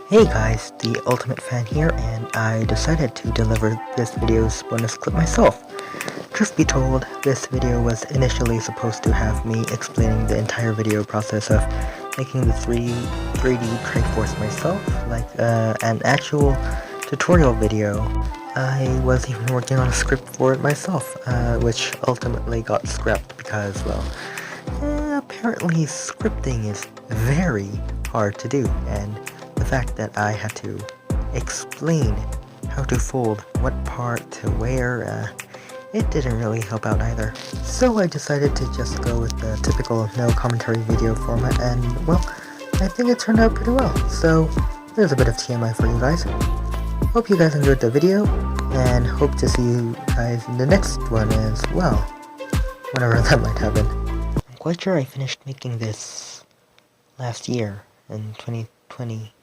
Hey guys, the Ultimate Fan here, and I decided to deliver this video's bonus clip myself. Truth be told, this video was initially supposed to have me explaining the entire video process of making the 3D Triforce myself, like an actual tutorial video. I was even working on a script for it myself, which ultimately got scrapped because, well, apparently scripting is very hard to do, and the fact that I had to explain how to fold what part to where, it didn't really help out either. So I decided to just go with the typical no commentary video format, and well, I think it turned out pretty well. So there's a bit of TMI for you guys. Hope you guys enjoyed the video, and hope to see you guys in the next one as well, whenever that might happen. I'm quite sure I finished making this last year in 2020.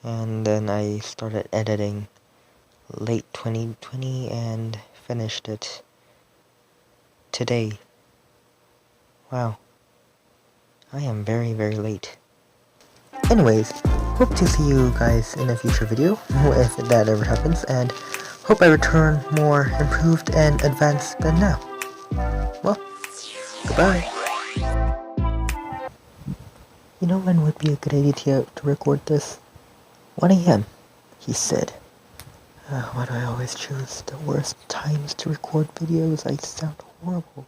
And then I started editing late 2020 and finished it today. Wow. I am very late. Anyways, hope to see you guys in a future video, if that ever happens, and hope I return more improved and advanced than now. Well, goodbye. You know when would be a good idea to record this? 1 AM, he said. Why do I always choose the worst times to record videos? I sound horrible.